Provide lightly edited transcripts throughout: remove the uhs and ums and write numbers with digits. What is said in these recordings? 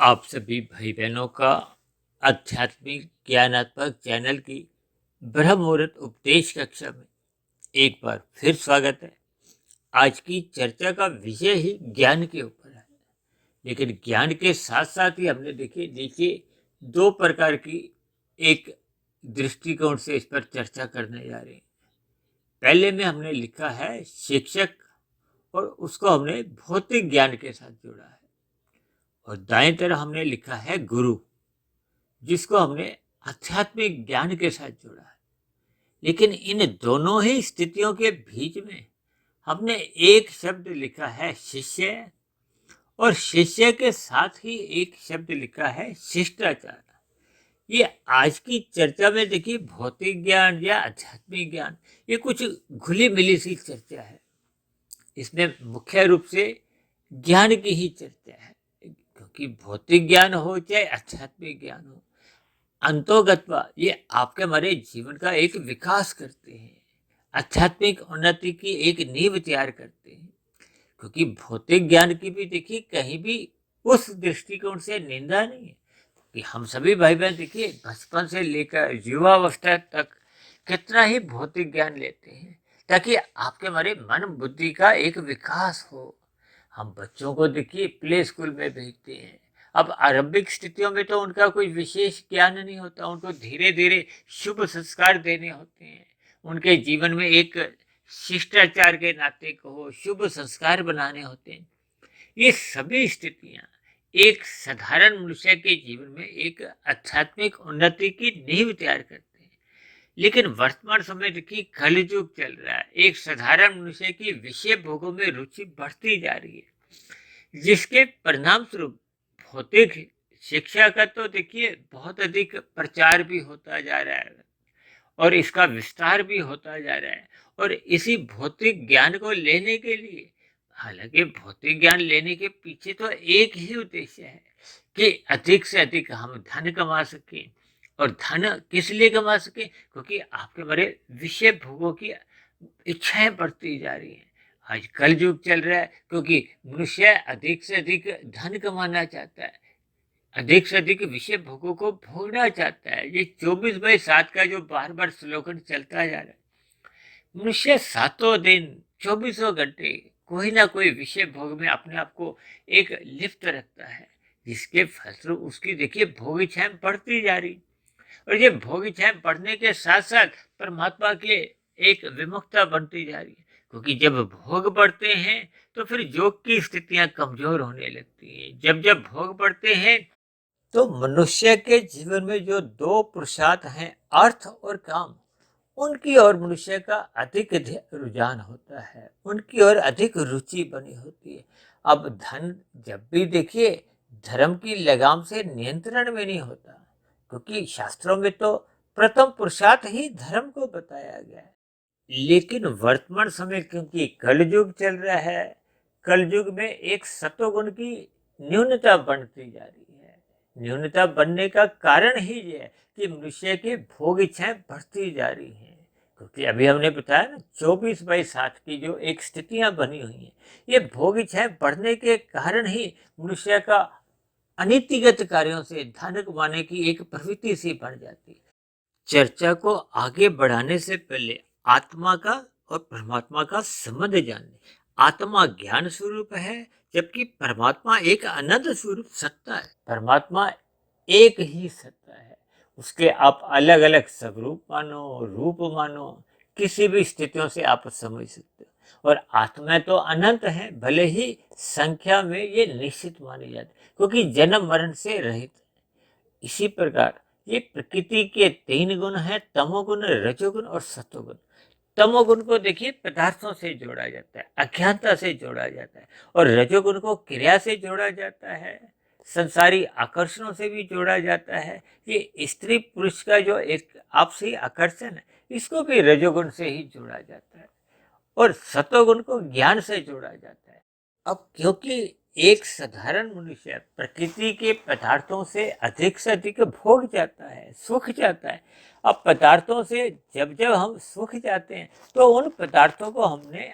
आप सभी भाई बहनों का आध्यात्मिक ज्ञानात्मक चैनल की ब्रह्म मुहूर्त उपदेश कक्षा में एक बार फिर स्वागत है। आज की चर्चा का विषय ही ज्ञान के ऊपर है, लेकिन ज्ञान के साथ साथ ही हमने देखिए नीचे दो प्रकार की एक दृष्टिकोण से इस पर चर्चा करने जा रहे हैं। पहले में हमने लिखा है शिक्षक और उसको हमने भौतिक ज्ञान के साथ जोड़ा है, और दाएं तरफ हमने लिखा है गुरु, जिसको हमने आध्यात्मिक ज्ञान के साथ जोड़ा है। लेकिन इन दोनों ही स्थितियों के बीच में हमने एक शब्द लिखा है शिष्य, और शिष्य के साथ ही एक शब्द लिखा है शिष्टाचार। ये आज की चर्चा में देखिए भौतिक ज्ञान या आध्यात्मिक ज्ञान, ये कुछ घुली मिली सी चर्चा है। इसमें मुख्य रूप से ज्ञान की ही चर्चा है, क्योंकि भौतिक ज्ञान हो चाहे आध्यात्मिक ज्ञान हो, अंतोगत्वा ये आपके हमारे जीवन का एक विकास करते हैं, आध्यात्मिक उन्नति की एक नींव तैयार करते हैं। क्योंकि भौतिक ज्ञान की भी देखिए कहीं भी उस दृष्टिकोण से निंदा नहीं है कि हम सभी भाई बहन देखिए बचपन से लेकर युवावस्था तक कितना ही भौतिक ज्ञान लेते हैं, ताकि आपके हमारे मन बुद्धि का एक विकास हो। हम बच्चों को देखिए प्ले स्कूल में भेजते हैं। अब आरंभिक स्थितियों में तो उनका कोई विशेष ज्ञान नहीं होता, उनको धीरे धीरे शुभ संस्कार देने होते हैं, उनके जीवन में एक शिष्टाचार के नाते को शुभ संस्कार बनाने होते हैं। ये सभी स्थितियां एक साधारण मनुष्य के जीवन में एक आध्यात्मिक उन्नति की नींव तैयार करते हैं। लेकिन वर्तमान समय देखिए कलयुग चल रहा है, एक साधारण मनुष्य की विषय भोगों में रुचि बढ़ती जा रही है, जिसके परिणाम स्वरूप भौतिक शिक्षा का तो देखिए बहुत अधिक प्रचार भी होता जा रहा है, और इसका विस्तार भी होता जा रहा है। और इसी भौतिक ज्ञान को लेने के लिए, हालांकि भौतिक ज्ञान लेने के पीछे तो एक ही उद्देश्य है कि अधिक से अधिक हम धन कमा सकें। और धन किस लिए कमा सकें? क्योंकि आपके बड़े विषय भोगों की इच्छाएं बढ़ती जा रही हैं। आज कल युग चल रहा है, क्योंकि मनुष्य अधिक से अधिक धन कमाना चाहता है, अधिक से अधिक विषय भोगों को भोगना चाहता है। ये 24/7 का जो बार बार स्लोगन चलता जा रहा है, मनुष्य सातों दिन 24 घंटे कोई ना कोई विषय भोग में अपने आप को एक लिप्त रखता है, जिसके फलस्वरूप उसकी देखिए भोग इच्छाएं बढ़ती जा रही। और ये भोग इच्छाएं बढ़ने के साथ साथ परमात्मा के एक विमुखता बनती जा रही है। क्योंकि जब भोग बढ़ते हैं तो फिर योग की स्थितियां कमजोर होने लगती हैं। जब जब भोग बढ़ते हैं तो मनुष्य के जीवन में जो दो पुरुषार्थ हैं, अर्थ और काम, उनकी ओर मनुष्य का अधिक रुझान होता है, उनकी ओर अधिक रुचि बनी होती है। अब धन जब भी देखिए धर्म की लगाम से नियंत्रण में नहीं होता, क्योंकि शास्त्रों में तो प्रथम पुरुषार्थ ही धर्म को बताया गया है। लेकिन वर्तमान समय क्योंकि कलयुग चल रहा है, कलयुग में एक सतोगुण की न्यूनता बढ़ती जा रही है। न्यूनता बनने का कारण ही ये है कि मनुष्य के भोग इच्छाएं बढ़ती जा रही हैं। क्योंकि अभी हमने बताया ना 24/7 की जो एक स्थितियां बनी हुई हैं, ये भोग इच्छाएं बढ़ने के कारण ही मनुष्य का अनीतिगत कार्यों से धन कमाने की एक प्रवृत्ति सी बढ़ जाती है। चर्चा को आगे बढ़ाने से पहले आत्मा का और परमात्मा का संबंध जान लें। आत्मा ज्ञान स्वरूप है, जबकि परमात्मा एक अनंत स्वरूप सत्ता है। परमात्मा एक ही सत्ता है, उसके आप अलग अलग स्वरूप मानो, रूप मानो, किसी भी स्थितियों से आप समझ सकते हो। और आत्मा तो अनंत है, भले ही संख्या में ये निश्चित मानी जाती, क्योंकि जन्म मरण से रहित। इसी प्रकार ये प्रकृति के 3 गुण हैं, तमोगुण, रजोगुण और सतोगुण। तमोगुण को देखिए पदार्थों से जोड़ा जाता है, अज्ञानता से जोड़ा जाता है, और रजोगुण को क्रिया से जोड़ा जाता है, संसारी आकर्षणों से भी जोड़ा जाता है। ये स्त्री पुरुष का जो एक आपसी आकर्षण है, इसको भी रजोगुण से ही जोड़ा जाता है, और सतोगुण को ज्ञान से जोड़ा जाता है। अब क्योंकि एक साधारण मनुष्य प्रकृति के पदार्थों से अधिक भोग जाता है, सुख जाता है। अब पदार्थों से जब जब हम सुख जाते हैं तो उन पदार्थों को हमने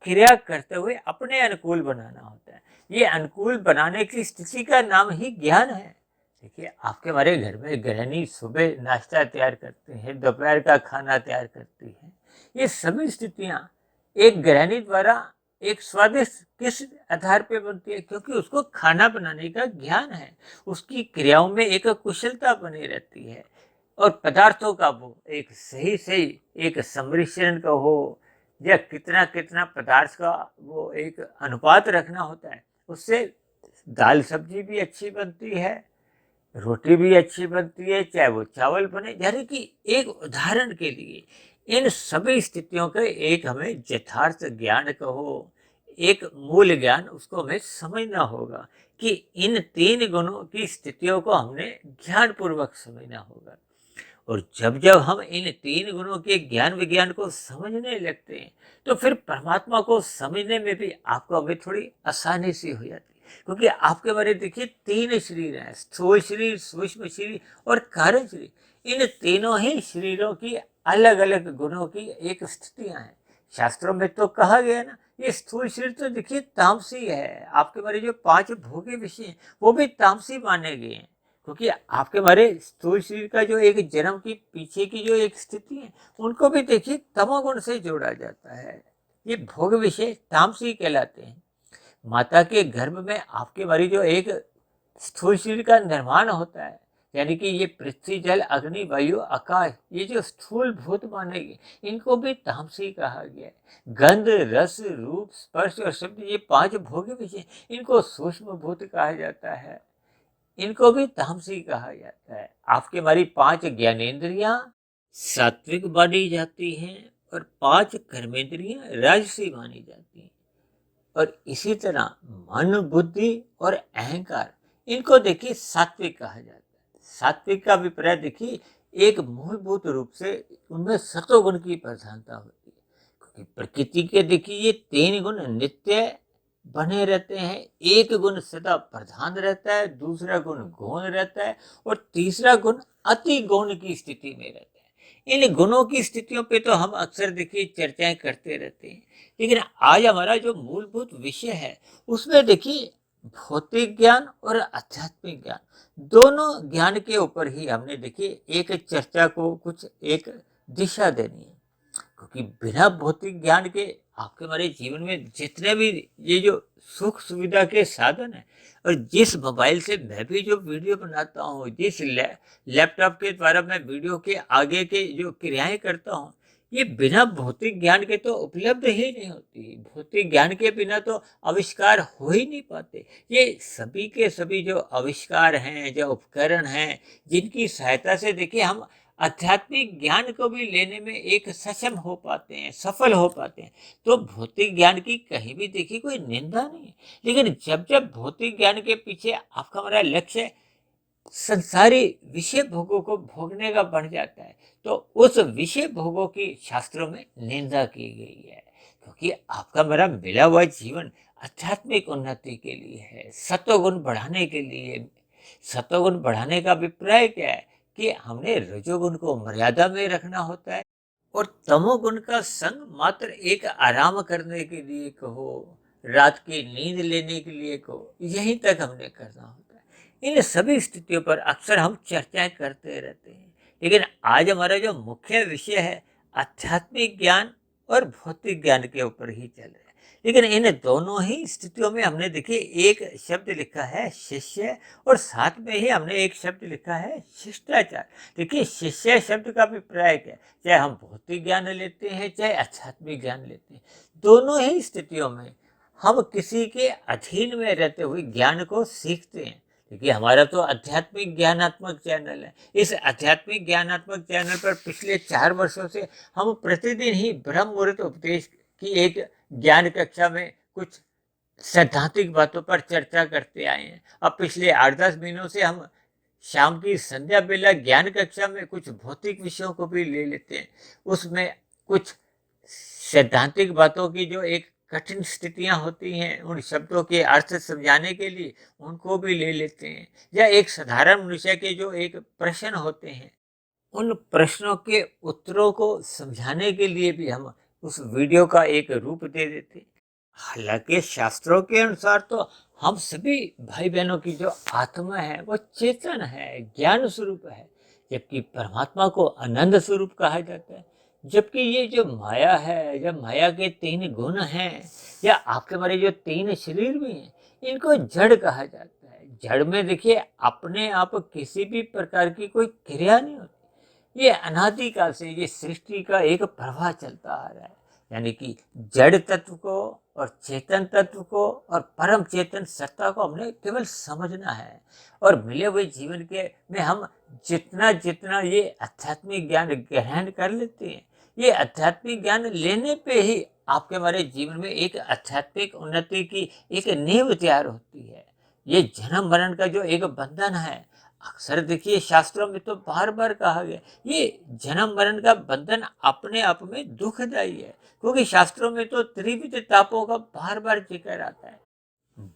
क्रिया करते हुए अपने अनुकूल बनाना होता है। ये अनुकूल बनाने की स्थिति का नाम ही ज्ञान है। देखिए, आपके हमारे घर में गृहिणी सुबह नाश्ता तैयार करती है, दोपहर का खाना तैयार करती है। ये सभी स्थितियाँ एक गृहिणी द्वारा एक स्वादिष्ट किस आधार पे बनती है? क्योंकि उसको खाना बनाने का ज्ञान है। उसकी क्रियाओं में एक कुशलता बनी रहती है और पदार्थों का वो एक सही एक सम्मिश्रण का हो या कितना पदार्थ का वो एक अनुपात रखना होता है। उससे दाल सब्जी भी अच्छी बनती है, रोटी भी अच्छी बनती है, चाहे वो चावल बने। यानी कि एक उदाहरण के लिए इन सभी स्थितियों का एक हमें यथार्थ ज्ञान कहो, एक मूल ज्ञान उसको हमें समझना होगा कि इन 3 गुणों की स्थितियों को हमने ज्ञानपूर्वक समझना होगा। और जब हम इन 3 गुणों के ज्ञान विज्ञान को समझने लगते हैं, तो फिर परमात्मा को समझने में भी आपको हमें थोड़ी आसानी सी हो जाती है। क्योंकि आपके बारे देखिए 3 शरीर हैं, स्थूल शरीर, सूक्ष्म शरीर और कारण शरीर। इन तीनों ही शरीरों की अलग अलग गुणों की एक स्थितियां हैं। शास्त्रों में तो कहा गया ना, ये स्थूल शरीर तो देखिए तामसी है। आपके बारे जो 5 भोगे विषय हैं वो भी तामसी माने गए हैं। क्योंकि आपके हमारे स्थूल शरीर का जो एक जन्म की पीछे की जो एक स्थिति है, उनको भी देखिए तमोगुण से जोड़ा जाता है। ये भोग विषय तामसी कहलाते हैं। माता के गर्भ में आपके हमारी जो एक स्थूल शरीर का निर्माण होता है, यानी कि ये पृथ्वी, जल, अग्नि, वायु, आकाश, ये जो स्थूल भूत माने गए, इनको भी तामसी कहा गया है। गंध, रस, रूप, स्पर्श और शब्द, ये 5 भोग विषय, इनको सूक्ष्म भूत कहा जाता है। इनको भी तामसी कहा जाता है। आपके हमारी 5 ज्ञानेंद्रियां सात्विक मानी जाती हैं और 5 कर्मेंद्रियां राजसी मानी जाती हैं। और इसी तरह मन, बुद्धि और अहंकार, इनको देखिए सात्विक कहा जाता है। सात्विक का अभिप्राय देखिए एक मूलभूत रूप से उनमें सतोगुण की प्रधानता होती है। क्योंकि प्रकृति के देखिए ये 3 गुण नित्य बने रहते हैं। एक गुण सदा प्रधान रहता है, दूसरा गुण गौण रहता है और तीसरा गुण अति गौण की स्थिति में रहता है। इन गुणों की स्थितियों पे तो हम अक्सर देखिए चर्चाएं करते रहते हैं, लेकिन आज हमारा जो मूलभूत विषय है उसमें देखिए भौतिक ज्ञान और आध्यात्मिक ज्ञान, दोनों ज्ञान के ऊपर ही हमने देखिए एक चर्चा को कुछ एक दिशा देनी है। क्योंकि बिना भौतिक ज्ञान के आपके हमारे जीवन में जितने भी ये जो सुख सुविधा के साधन है, और जिस मोबाइल से मैं भी जो वीडियो बनाता हूँ, जिस लैपटॉप के द्वारा मैं वीडियो के आगे के जो क्रियाएं करता हूँ, ये बिना भौतिक ज्ञान के तो उपलब्ध ही नहीं होती। भौतिक ज्ञान के बिना तो आविष्कार हो ही नहीं पाते। ये सभी के सभी जो आविष्कार हैं, जो उपकरण हैं, जिनकी सहायता से देखिए हम आध्यात्मिक ज्ञान को भी लेने में एक सक्षम हो पाते हैं, सफल हो पाते हैं। तो भौतिक ज्ञान की कहीं भी देखिए कोई निंदा नहीं है। लेकिन जब भौतिक ज्ञान के पीछे आपका हमारा लक्ष्य संसारी विषय भोगों को भोगने का बन जाता है, तो उस विषय भोगों की शास्त्रों में निंदा की गई है। क्योंकि आपका मेरा मिला हुआ जीवन आध्यात्मिक उन्नति के लिए है, सत्वगुण बढ़ाने के लिए। सत्वगुण बढ़ाने का अभिप्राय क्या है कि हमने रजोगुण को मर्यादा में रखना होता है और तमोगुण का संग मात्र एक आराम करने के लिए कहो, रात की नींद लेने के लिए कहो, यहीं तक हमने करना होता है। इन सभी स्थितियों पर अक्सर हम चर्चाएं करते रहते हैं, लेकिन आज हमारा जो मुख्य विषय है आध्यात्मिक ज्ञान और भौतिक ज्ञान के ऊपर ही चल रहा है। लेकिन इन दोनों ही स्थितियों में हमने देखिए एक शब्द लिखा है शिष्य, और साथ में ही हमने एक शब्द लिखा है शिष्टाचार। देखिए शिष्य शब्द का अभिप्राय क्या है, चाहे हम भौतिक ज्ञान लेते हैं चाहे आध्यात्मिक ज्ञान लेते हैं, दोनों ही स्थितियों में हम किसी के अधीन में रहते हुए ज्ञान को सीखते हैं। देखिए हमारा तो आध्यात्मिक ज्ञानात्मक चैनल है। इस आध्यात्मिक ज्ञानात्मक चैनल पर पिछले 4 वर्षों से हम प्रतिदिन ही ब्रह्म मुहूर्त उपदेश की एक ज्ञान कक्षा में कुछ सैद्धांतिक बातों पर चर्चा करते आए हैं। अब पिछले 8-10 महीनों से हम शाम की संध्या बेला ज्ञान कक्षा में कुछ भौतिक विषयों को भी ले लेते हैं। उसमें कुछ सैद्धांतिक बातों की जो एक कठिन स्थितियां होती हैं, उन शब्दों के अर्थ समझाने के लिए उनको भी ले लेते हैं। या एक साधारण मनुष्य के जो एक प्रश्न होते हैं, उन प्रश्नों के उत्तरों को समझाने के लिए भी हम उस वीडियो का एक रूप दे देते। हालांकि शास्त्रों के अनुसार तो हम सभी भाई बहनों की जो आत्मा है वो चेतन है, ज्ञान स्वरूप है, जबकि परमात्मा को आनंद स्वरूप कहा जाता है। जबकि ये जो माया है, जब माया के तीन गुण हैं या आपके हमारे जो तीन शरीर भी हैं, इनको जड़ कहा जाता है। जड़ में देखिए अपने आप किसी भी प्रकार की कोई क्रिया नहीं होती। ये अनादिकाल से ये सृष्टि का एक प्रवाह चलता आ रहा है। यानी कि जड़ तत्व को और चेतन तत्व को और परम चेतन सत्ता को हमने केवल समझना है। और मिले हुए जीवन के में हम जितना जितना ये आध्यात्मिक ज्ञान ग्रहण कर लेते हैं, ये आध्यात्मिक ज्ञान लेने पे ही आपके हमारे जीवन में एक आध्यात्मिक उन्नति की एक नींव तैयार होती है। ये जन्म मरण का जो एक बंधन है, अक्सर देखिए शास्त्रों में तो बार बार कहा गया, ये जन्म मरण का बंधन अपने आप में दुखदायी है। क्योंकि शास्त्रों में तो त्रिविध तापों का बार बार जिक्र आता है।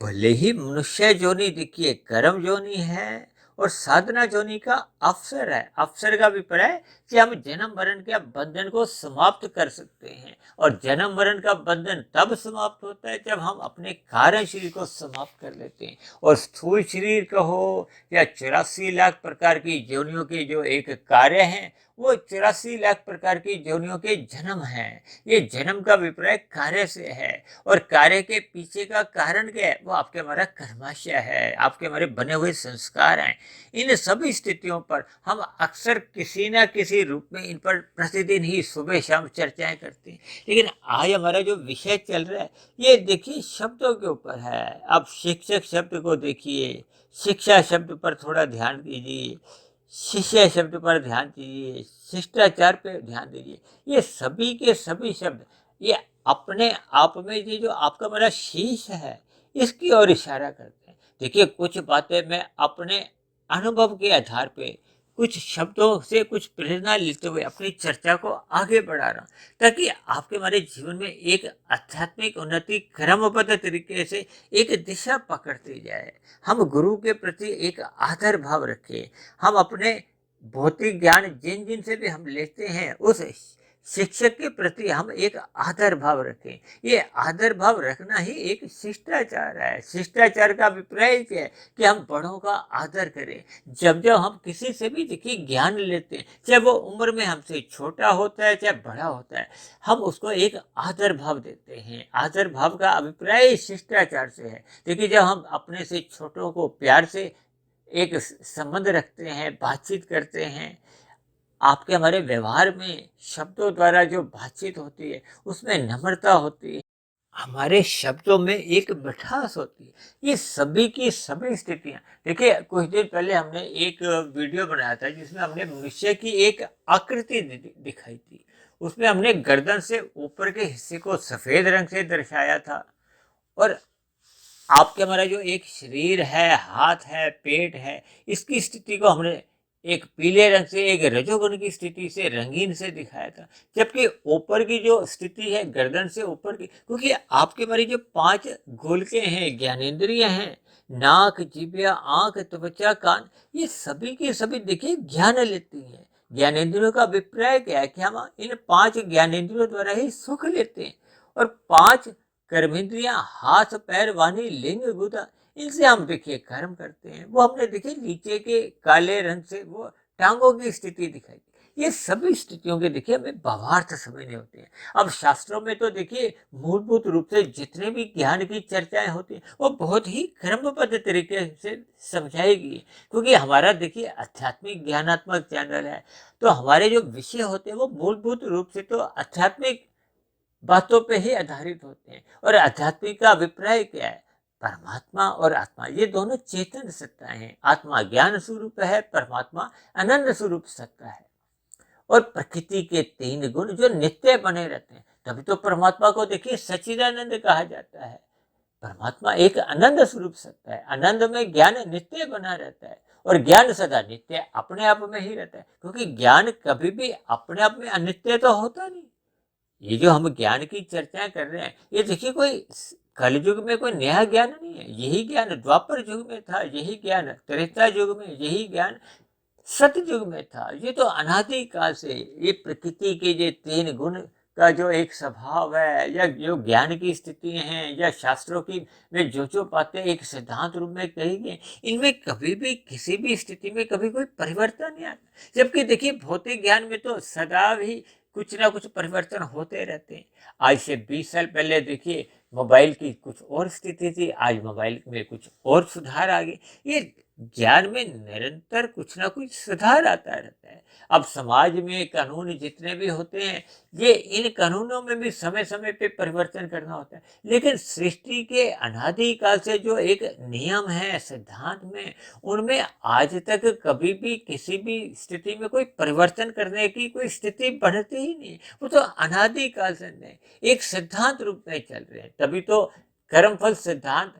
भले ही मनुष्य जोनि देखिए कर्म जोनि है और साधना जोनि का अवसर है। अवसर का अभिप्राय कि हम जन्म मरण के बंधन को समाप्त कर सकते हैं। और जन्म मरण का बंधन तब समाप्त होता है जब हम अपने कारण शरीर को समाप्त कर लेते हैं। और स्थूल शरीर कहो या 84 लाख प्रकार की योनियों के जो एक कार्य हैं, वो 84 लाख प्रकार की योनियों के जन्म हैं। ये जन्म का अभिप्राय कार्य से है। और कार्य के पीछे का कारण क्या है? वो आपके हमारा कर्माशय है, आपके हमारे बने हुए संस्कार हैं। इन सभी स्थितियों पर हम अक्सर किसी न किसी रूप में इन पर प्रतिदिन ही सुबह शाम चर्चाएं करते हैं। लेकिन आज हमारा जो विषय चल रहा है, ये देखिए शब्दों के ऊपर है। अब शिक्षक शब्द को देखिए, शिक्षा शब्द पर थोड़ा ध्यान दीजिए, शिष्य शब्द पर ध्यान दीजिए, शिष्टाचार पर ध्यान दीजिए। ये सभी के सभी शब्द ये अपने आप में ये जो आपका मेरा शीश है, इसकी ओर इशारा करते हैं। देखिए कुछ बातें मैं अपने अनुभव के आधार पे कुछ शब्दों से कुछ प्रेरणा लेते हुए अपनी चर्चा को आगे बढ़ा रहा हूँ, ताकि आपके हमारे जीवन में एक आध्यात्मिक उन्नति क्रमबद्ध तरीके से एक दिशा पकड़ती जाए। हम गुरु के प्रति एक आदर भाव रखें। हम अपने भौतिक ज्ञान जिन जिन से भी हम लेते हैं, उस शिक्षक के प्रति हम एक आदर भाव रखें। ये आदर भाव रखना ही एक शिष्टाचार है। शिष्टाचार का अभिप्राय क्या है? कि हम बड़ों का आदर करें। जब जब हम किसी से भी देखिए ज्ञान लेते हैं, चाहे वो उम्र में हमसे छोटा होता है चाहे बड़ा होता है, हम उसको एक आदर भाव देते हैं। आदर भाव का अभिप्राय शिष्टाचार से है। देखिए जब हम अपने से छोटों को प्यार से एक संबंध रखते हैं, बातचीत करते हैं, आपके हमारे व्यवहार में शब्दों द्वारा जो बातचीत होती है उसमें नम्रता होती है, हमारे शब्दों में एक मिठास होती है। ये सभी की सभी स्थितियां देखिए, कुछ दिन पहले हमने एक वीडियो बनाया था जिसमें हमने मनुष्य की एक आकृति दिखाई थी। उसमें हमने गर्दन से ऊपर के हिस्से को सफेद रंग से दर्शाया था। और आपके हमारा जो एक शरीर है, हाथ है, पेट है, इसकी स्थिति को हमने एक पीले रंग से, एक रजोगुण की स्थिति से, रंगीन से दिखाया था। जबकि ऊपर की जो स्थिति है गर्दन से ऊपर की, क्योंकि आपके हमारी जो 5 गोलकें हैं, ज्ञानेंद्रिय हैं, नाक, जिह्वा, आंख, त्वचा, कान, ये सभी के सभी देखिए ज्ञान लेती हैं। ज्ञानेंद्रियों का अभिप्राय क्या है? कि हम इन 5 ज्ञानेंद्रियों द्वारा ही सुख लेते हैं। और 5 कर्मेंद्रियां, हाथ, पैर, वाणी, लिंग, गुदा, इनसे हम देखिए कर्म करते हैं। वो हमने देखिए नीचे के काले रंग से वो टांगों की स्थिति दिखाई। ये सभी स्थितियों के देखिए हमें भावार्थ समझने होते हैं। अब शास्त्रों में तो देखिए मूलभूत रूप से जितने भी ज्ञान की चर्चाएं होती हैं वो बहुत ही क्रमबद्ध तरीके से समझाएगी। क्योंकि हमारा देखिए आध्यात्मिक ज्ञानात्मक चैनल है, तो हमारे जो विषय होते हैं वो मूलभूत रूप से तो आध्यात्मिक बातों पे ही आधारित होते हैं। और आध्यात्मिक का अभिप्राय क्या है? परमात्मा और आत्मा ये दोनों चेतन सत्ताएं हैं। आत्मा ज्ञान स्वरूप है, परमात्मा आनंद स्वरूप सत्ता है। और प्रकृति के 3 गुण जो नित्य बने रहते हैं, तभी तो परमात्मा को देखिए सच्चिदानंद कहा जाता है। परमात्मा एक आनंद स्वरूप सत्ता है। आनंद में ज्ञान नित्य बना रहता है। और ज्ञान सदा नित्य अपने आप में ही रहता है, क्योंकि ज्ञान कभी भी अपने आप में अनित्य तो होता नहीं। ये जो हम ज्ञान की चर्चाएं कर रहे हैं, ये देखिए कोई कलयुग में कोई नया ज्ञान नहीं है। यही ज्ञान द्वापर युग में था, यही ज्ञान त्रेता युग में, यही ज्ञान सतयुग में था। ये तो अनादि काल से ये प्रकृति के ये 3 गुण का जो एक स्वभाव है, या जो ज्ञान की स्थिति हैं, या शास्त्रों की में जो बातें एक सिद्धांत रूप में कही गई, इनमें कभी भी किसी भी स्थिति में कभी कोई परिवर्तन नहीं आता। जबकि देखिए भौतिक ज्ञान में तो सदा भी कुछ ना कुछ परिवर्तन होते रहते हैं। आज से 20 साल पहले देखिए मोबाइल की कुछ और स्थिति थी, आज मोबाइल में कुछ और सुधार आ गए। ये ज्ञान में निरंतर कुछ ना कुछ सुधार आता रहता है। अब समाज में कानून जितने भी होते हैं, ये इन कानूनों में भी समय समय पे परिवर्तन करना होता है। लेकिन सृष्टि के अनादि काल से जो एक नियम है सिद्धांत में, उनमें आज तक कभी भी किसी भी स्थिति में कोई परिवर्तन करने की कोई स्थिति बढ़ती ही नहीं। वो तो अनादि काल से नहीं, एक सिद्धांत रूप में चल रहे हैं। तभी तो कर्मफल सिद्धांत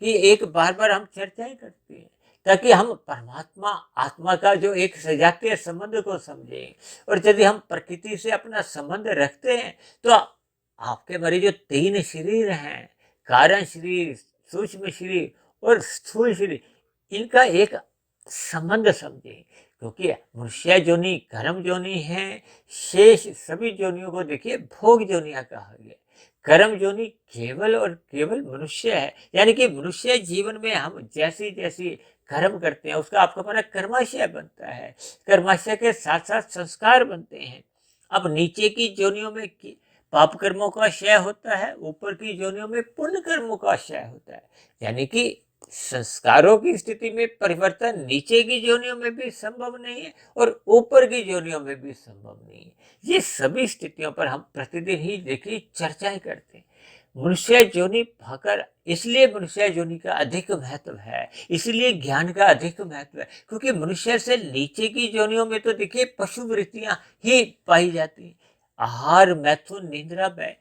की एक बार बार हम चर्चाएं करते हैं, ताकि हम परमात्मा आत्मा का जो एक सजातीय संबंध को समझें। और यदि हम प्रकृति से अपना संबंध रखते हैं, तो आपके हमारे जो 3 शरीर हैं, कारण शरीर, सूक्ष्म शरीर और स्थूल शरीर, इनका एक संबंध समझें। क्योंकि मनुष्य जोनि कर्म जोनि है, शेष सभी जोनियों को देखिए भोग जोनिया कहा गया। कर्म जोनि केवल और केवल मनुष्य है, यानी कि मनुष्य जीवन में हम जैसी जैसी कर्म करते हैं, उसका आपका अपना कर्माशय बनता है। कर्माशय के साथ साथ संस्कार बनते हैं। अब नीचे की जोनियों में पाप कर्मों का क्षय होता है, ऊपर की जोनियों में पुण्य कर्मों का क्षय होता है। यानी कि संस्कारों की स्थिति में परिवर्तन नीचे की जोनियों में भी संभव नहीं है और ऊपर की जोनियों में भी संभव नहीं है। ये सभी स्थितियों पर हम प्रतिदिन ही देखिए चर्चाएं करते हैं। मनुष्य जोनि पाकर इसलिए मनुष्य जोनि का अधिक महत्व है, इसलिए ज्ञान का अधिक महत्व है, क्योंकि मनुष्य से नीचे की जोनियों में तो देखिए पशु वृत्तियां ही पाई जाती हैं। आहार, मैथुन, निद्रा में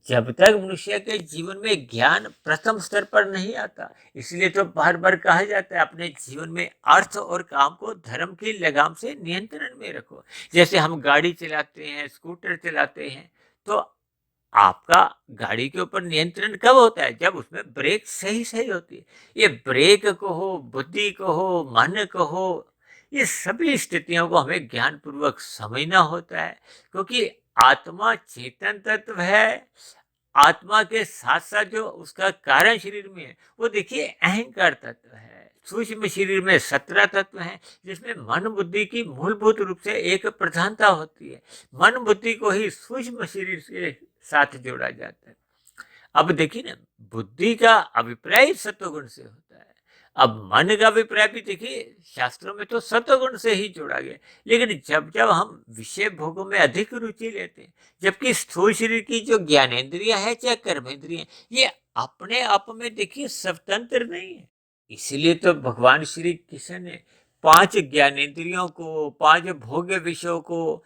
जब तक मनुष्य के जीवन में ज्ञान प्रथम स्तर पर नहीं आता, इसलिए तो बार बार कहा जाता है अपने जीवन में अर्थ और काम को धर्म की लगाम से नियंत्रण में रखो। जैसे हम गाड़ी चलाते हैं, स्कूटर चलाते हैं, तो आपका गाड़ी के ऊपर नियंत्रण कब होता है? जब उसमें ब्रेक सही सही होती है। ये ब्रेक को हो, बुद्धि को हो, मन को हो, ये सभी स्थितियों को हमें ज्ञान पूर्वक समझना होता है। क्योंकि आत्मा चेतन तत्व है। आत्मा के साथ साथ जो उसका कारण शरीर में है, वो देखिए अहंकार तत्व है। सूक्ष्म शरीर में 17 तत्व हैं, जिसमें मन बुद्धि की मूलभूत रूप से एक प्रधानता होती है। मन बुद्धि को ही सूक्ष्म शरीर के साथ जोड़ा जाता है। अब देखिए ना, बुद्धि का अभिप्राय सत्वगुण से होता है। अब मन का अभिप्राय भी देखिए शास्त्रों में तो सत्वगुण से ही जोड़ा गया। लेकिन जब जब हम विषय भोगों में अधिक रुचि लेते हैं, जबकि स्थूल शरीर की जो ज्ञानेंद्रियां है चाहे कर्मेंद्रियां, ये अपने आप में देखिए स्वतंत्र नहीं है। इसलिए तो भगवान श्री कृष्ण ने 5 ज्ञानेंद्रियों को, 5 भोग्य विषयों को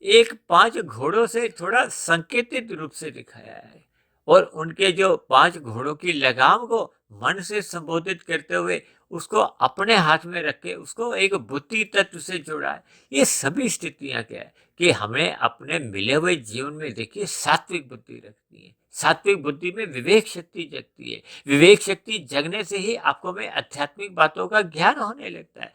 एक 5 घोड़ों से थोड़ा संकेतित रूप से दिखाया है। और उनके जो 5 घोड़ों की लगाम को मन से संबोधित करते हुए उसको अपने हाथ में रख के उसको एक बुद्धि तत्व से जोड़ा है। ये सभी स्थितियां क्या है कि हमें अपने मिले हुए जीवन में देखिए सात्विक बुद्धि रखनी है। सात्विक बुद्धि में विवेक शक्ति जगती है। विवेक शक्ति जगने से ही आपको में आध्यात्मिक बातों का ज्ञान होने लगता है।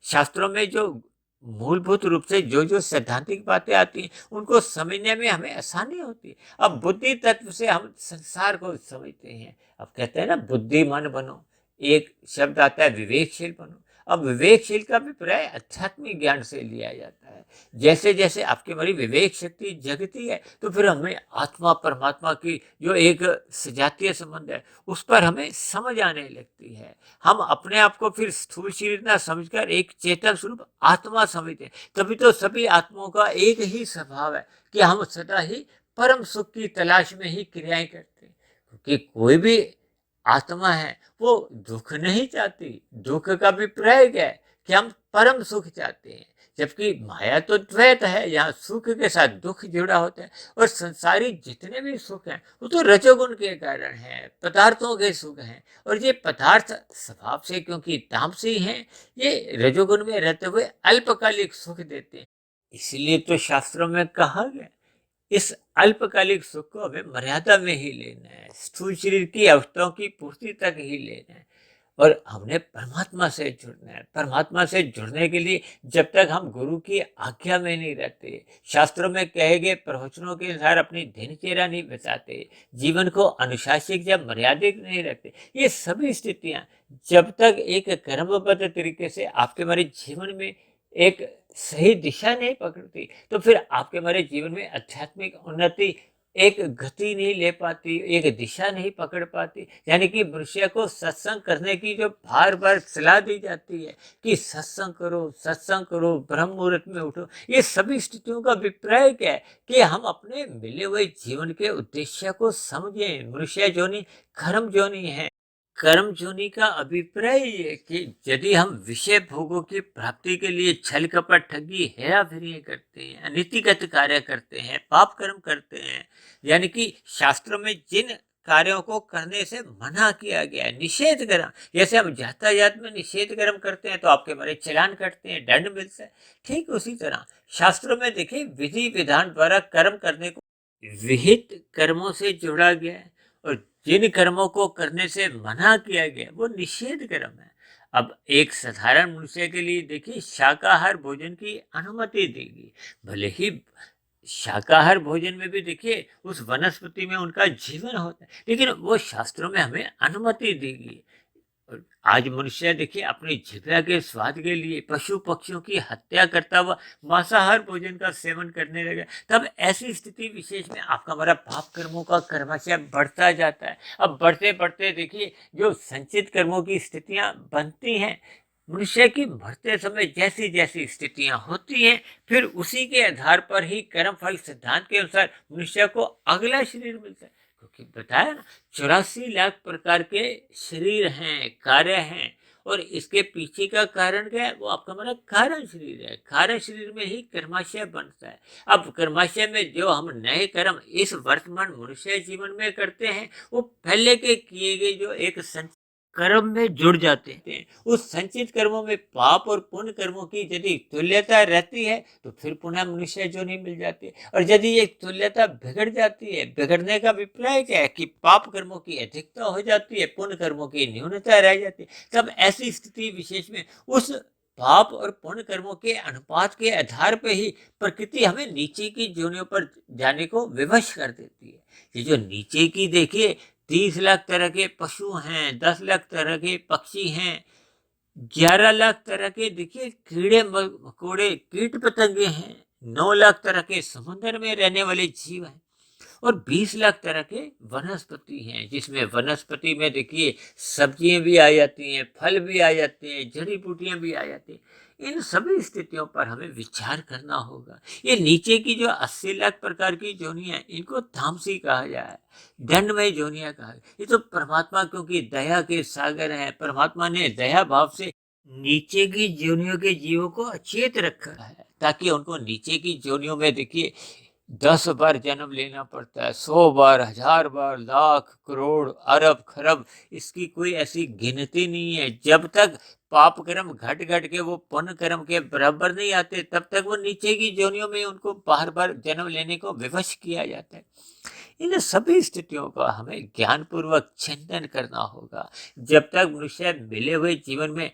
शास्त्रों में जो मूलभूत रूप से जो जो सैद्धांतिक बातें आती हैं, उनको समझने में हमें आसानी होती है। अब बुद्धि तत्व से हम संसार को समझते हैं। अब कहते हैं ना, बुद्धिमान बनो, एक शब्द आता है विवेकशील बनो। अब विवेकशील का अभिप्राय आध्यात्मिक ज्ञान से लिया जाता है। जैसे जैसे आपकी हमारी विवेक शक्ति जगती है, तो फिर हमें आत्मा परमात्मा की जो एक सजातीय संबंध है, उस पर हमें समझ आने लगती है। हम अपने आप को फिर स्थूल शरीर न समझकर एक चेतन स्वरूप आत्मा समझते हैं। तभी तो सभी आत्माओं का एक ही स्वभाव है कि हम सदा ही परम सुख की तलाश में ही क्रियाएं करते हैं। क्योंकि कोई भी आत्मा है वो दुख नहीं चाहती। दुख का अभिप्राय क्या है कि हम परम सुख चाहते हैं। जबकि माया तो द्वैत है, यहाँ सुख के साथ दुख जुड़ा होता है। और संसारी जितने भी सुख हैं वो तो रजोगुण के कारण हैं, पदार्थों के सुख हैं। और ये पदार्थ स्वभाव से क्योंकि तामसी हैं, ये रजोगुण में रहते हुए अल्पकालिक सुख देते हैं। इसलिए तो शास्त्रों में कहा गया, इस अल्पकालिक सुख को हमें मर्यादा में ही लेना है, स्थूल शरीर की अवस्थाओं की पूर्ति तक ही लेना है। और हमने परमात्मा से जुड़ना है। परमात्मा से जुड़ने के लिए जब तक हम गुरु की आज्ञा में नहीं रहते, शास्त्रों में कहे गए प्रवचनों के अनुसार अपनी दिनचर्या नहीं बिताते, जीवन को अनुशासित या मर्यादित नहीं रखते, ये सभी स्थितियां जब तक एक कर्मबद्ध तरीके से आपके हमारे जीवन में एक सही दिशा नहीं पकड़ती, तो फिर आपके हमारे जीवन में आध्यात्मिक उन्नति एक गति नहीं ले पाती, एक दिशा नहीं पकड़ पाती। यानी कि मनुष्य को सत्संग करने की जो बार-बार सलाह दी जाती है कि सत्संग करो, ब्रह्म मुहूर्त में उठो, ये सभी स्थितियों का अभिप्राय क्या है कि हम अपने मिले हुए जीवन के उद्देश्य को समझें। मनुष्य जोनि कर्म जोनि है। कर्म जोनि का अभिप्राय ये है कि यदि हम विषय भोगों की प्राप्ति के लिए छल कपट ठगी हेरा फेरी करते हैं, अनीतिगत कार्य करते हैं, पाप कर्म करते हैं, यानी कि शास्त्रों में जिन कार्यों को करने से मना किया गया है, निषेध कर्म, जैसे हम यातायात में निषेध कर्म करते हैं तो आपके हमारे चालान कटते हैं, दंड मिलता है। ठीक उसी तरह शास्त्रों में देखिए विधि विधान द्वारा कर्म करने को विहित कर्मों से जोड़ा गया है, और जिन कर्मों को करने से मना किया गया वो निषेध कर्म है। अब एक साधारण मनुष्य के लिए देखिए शाकाहार भोजन की अनुमति देगी, भले ही शाकाहार भोजन में भी देखिए उस वनस्पति में उनका जीवन होता है, लेकिन वो शास्त्रों में हमें अनुमति देगी। और आज मनुष्य देखिए अपनी जीविका के स्वाद के लिए पशु पक्षियों की हत्या करता हुआ मांसाहार भोजन का सेवन करने लगा। तब ऐसी स्थिति विशेष में आपका हमारा पाप कर्मों का कर्मशः बढ़ता जाता है। अब बढ़ते बढ़ते देखिए जो संचित कर्मों की स्थितियां बनती हैं, मनुष्य की मरते समय जैसी जैसी स्थितियां होती हैं, फिर उसी के आधार पर ही कर्म फल सिद्धांत के अनुसार मनुष्य को अगला शरीर मिलता है। क्योंकि बताया ना 84 लाख प्रकार के शरीर हैं, कार्य हैं, और इसके पीछे का कारण क्या है? वो आपका हमारा कारण शरीर है। कारण शरीर में ही कर्माशय बनता है। अब कर्माशय में जो हम नए कर्म इस वर्तमान मनुष्य जीवन में करते हैं, वो पहले के किए गए जो एक कर्म में जुड़ जाते हैं। उस संचित कर्मों में पाप और पुण्य कर्मों की यदि तुल्यता रहती है तो फिर पुनः मनुष्य जो नहीं मिल जाती है। और यदि ये तुल्यता बिगड़ जाती है, बिगड़ने का अभिप्राय क्या है कि पाप कर्मों की अधिकता हो जाती है, पुण्य कर्मों की न्यूनता रह जाती है, तब ऐसी स्थिति विशेष में उस पाप और पुण्य कर्मों के अनुपात के आधार पर ही प्रकृति हमें नीचे की जोनियों पर जाने को विवश कर देती है। ये जो नीचे की देखिए 30 लाख तरह के पशु हैं, 10 लाख तरह के पक्षी हैं, 11 लाख तरह के देखिए कीड़े मकोड़े कीट पतंगे हैं, 9 लाख तरह के समुद्र में रहने वाले जीव हैं, और 20 लाख तरह के वनस्पति हैं, जिसमें वनस्पति में देखिए सब्जियां भी आ जाती हैं, फल भी आ जाते हैं, जड़ी बूटियां भी आ जाती हैं। इन सभी स्थितियों पर हमें विचार करना होगा। ये नीचे की जो 80 लाख प्रकार की जोनियां हैं, इनको तामसी कहा जाए, दंडमय जोनियां कहा। ये तो परमात्मा क्योंकि दया के सागर हैं, परमात्मा ने दया भाव से नीचे की जोनियों के जीवों को अचेत रखा है, ताकि उनको नीचे की जोनियों में देखिए 10 बार जन्म लेना पड़ता है, 100 बार, 1000 बार, लाख, करोड़, अरब, खरब, इसकी कोई ऐसी गिनती नहीं है। जब तक पाप कर्म घट घट के वो पुण्य कर्म के बराबर नहीं आते, तब तक वो नीचे की जोनियों में उनको बार बार जन्म लेने को विवश किया जाता है। इन सभी स्थितियों का हमें ज्ञान पूर्वक चिंतन करना होगा। जब तक मनुष्य मिले हुए जीवन में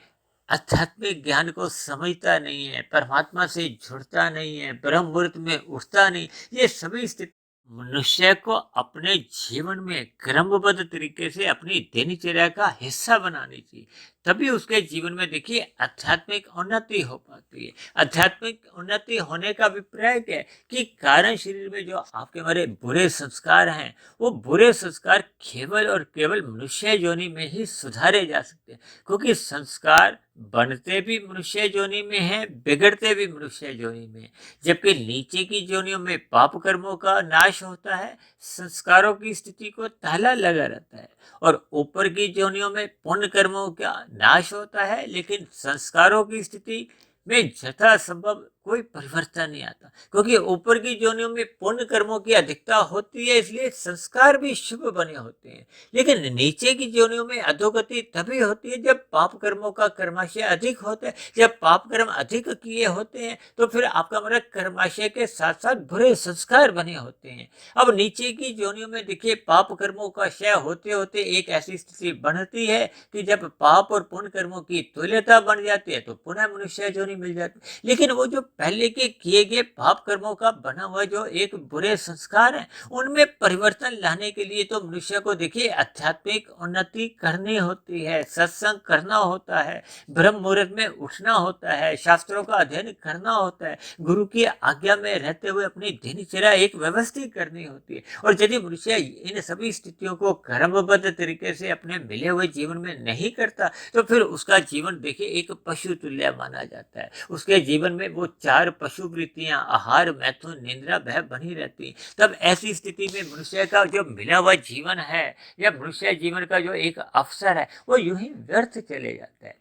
आध्यात्मिक ज्ञान को समझता नहीं है, परमात्मा से जुड़ता नहीं है, ब्रह्म मुहूर्त में उठता नहीं, ये सभी स्थिति मनुष्य को अपने जीवन में क्रमबद्ध तरीके से अपनी दिनचर्या का हिस्सा बनानी चाहिए। तभी उसके जीवन में देखिए आध्यात्मिक उन्नति हो पाती है। आध्यात्मिक उन्नति होने का अभिप्राय क्या है कि कारण शरीर में जो आपके हमारे बुरे संस्कार हैं, वो बुरे संस्कार केवल और केवल मनुष्य योनि में ही सुधारे जा सकते हैं, क्योंकि संस्कार बनते भी मनुष्य योनि में है, बिगड़ते भी मनुष्य योनि में है। जबकि नीचे की योनियों में पाप कर्मों का नाश होता है, संस्कारों की स्थिति को ताला लगा रहता है, और ऊपर की योनियों में पुण्य कर्मों का नाश होता है, लेकिन संस्कारों की स्थिति में यथासंभव कोई परिवर्तन नहीं आता, क्योंकि ऊपर की योनियों में पुण्य कर्मों की अधिकता होती है, इसलिए संस्कार भी शुभ बने होते हैं। लेकिन नीचे की योनियों में अधोगति तभी होती है जब पाप कर्मों का कर्माशय अधिक होता है। जब पाप कर्म अधिक किए होते हैं तो फिर आपका मतलब कर्माशय के साथ साथ बुरे संस्कार बने होते हैं। अब नीचे की योनियों में देखिए पाप कर्मों का क्षय होते होते एक ऐसी स्थिति बनती है कि जब पाप और पुण्य कर्मों की तुल्यता बन जाती है तो पुनः मनुष्य योनि मिल जाती है। लेकिन वो जो पहले के किए गए पाप कर्मों का बना हुआ जो एक बुरे संस्कार है, उनमें परिवर्तन लाने के लिए तो मनुष्य को देखिए आध्यात्मिक उन्नति करनी होती है, सत्संग करना होता है, ब्रह्म मुहूर्त में उठना होता है, शास्त्रों का अध्ययन करना होता है, गुरु की आज्ञा में रहते हुए अपनी दिनचर्या एक व्यवस्थित करनी होती है। और यदि मनुष्य इन सभी स्थितियों को क्रमबद्ध तरीके से अपने मिले हुए जीवन में नहीं करता तो फिर उसका जीवन देखिए एक पशु तुल्य माना जाता है। उसके जीवन में वो 4 पशु वृत्तियां आहार, मैथुन, निंद्रा, भय बनी रहती। तब ऐसी स्थिति में मनुष्य का जो मिला हुआ जीवन है या मनुष्य जीवन का जो एक अवसर है वो यूं ही व्यर्थ चले जाता है।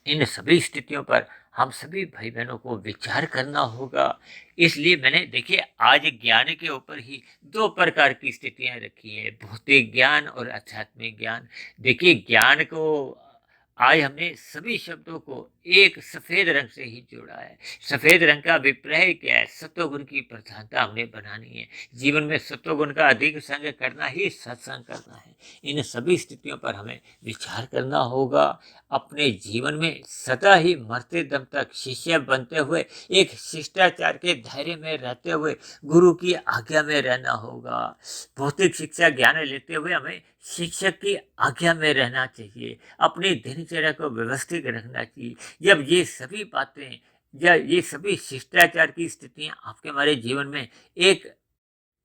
इन सभी स्थितियों पर हम सभी भाई बहनों को विचार करना होगा। इसलिए मैंने देखिए आज ज्ञान के ऊपर ही 2 प्रकार की स्थितियां रखी है, भौतिक ज्ञान और आध्यात्मिक ज्ञान। देखिए ज्ञान को आज हमने सभी शब्दों को एक सफेद रंग से ही जोड़ा है। सफेद रंग का अभिप्राय क्या है? सत्वगुण की प्रधानता हमने बनानी है। जीवन में सत्वगुण का अधिक संग करना ही सत्संग करना है। इन सभी स्थितियों पर हमें विचार करना होगा। अपने जीवन में सदा ही मरते दम तक शिष्य बनते हुए एक शिष्टाचार के दायरे में रहते हुए गुरु की आज्ञा में रहना होगा। भौतिक शिक्षा ज्ञान लेते हुए हमें शिक्षक की आज्ञा में रहना चाहिए। अपनी दिनचर्या को व्यवस्थित रखना चाहिए। जब ये सभी बातें या ये सभी शिष्टाचार की स्थितियां आपके हमारे जीवन में एक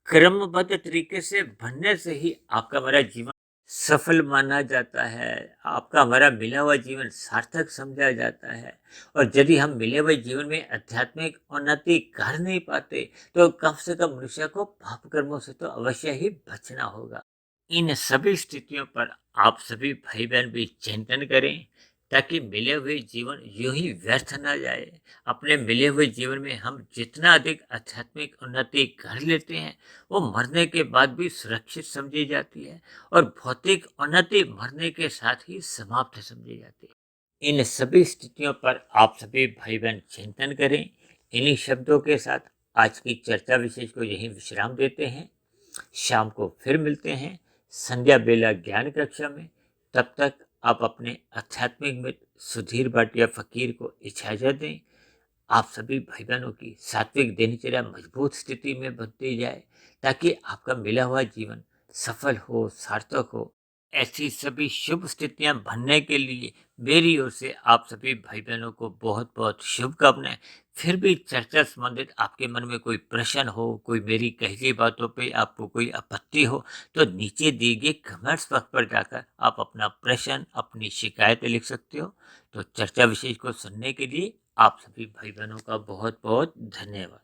क्रमबद्ध तरीके से बनने से ही आपका हमारा जीवन सफल माना जाता है। आपका हमारा मिला हुआ जीवन सार्थक समझा जाता है। और यदि हम मिले हुए जीवन में आध्यात्मिक उन्नति कर नहीं पाते तो कम से कम मनुष्य को पाप कर्मों से तो अवश्य ही बचना होगा। इन सभी स्थितियों पर आप सभी भाई बहन भी चिंतन करें ताकि मिले हुए जीवन यूं ही व्यर्थ न जाए। अपने मिले हुए जीवन में हम जितना अधिक आध्यात्मिक उन्नति कर लेते हैं वो मरने के बाद भी सुरक्षित समझी जाती है और भौतिक उन्नति मरने के साथ ही समाप्त समझी जाती है। इन सभी स्थितियों पर आप सभी भाई बहन चिंतन करें। इन्हीं शब्दों के साथ आज की चर्चा विशेष को यहीं विश्राम देते हैं। शाम को फिर मिलते हैं संध्या बेला ज्ञान कक्षा में। तब तक आप अपने आध्यात्मिक मित्र सुधीर भाटिया फकीर को इजाजत दें। आप सभी भाई बहनों की सात्विक दिनचर्या मजबूत स्थिति में बनती जाए ताकि आपका मिला हुआ जीवन सफल हो, सार्थक हो। ऐसी सभी शुभ स्थितियां बनने के लिए मेरी ओर से आप सभी भाई बहनों को बहुत बहुत शुभकामनाएं। फिर भी चर्चा संबंधित आपके मन में कोई प्रश्न हो, कोई मेरी कही गई बातों पे आपको कोई आपत्ति हो तो नीचे दिए गए कमेंट्स बॉक्स पर जाकर आप अपना प्रश्न, अपनी शिकायत लिख सकते हो। तो चर्चा विशेष को सुनने के लिए आप सभी भाई बहनों का बहुत बहुत धन्यवाद।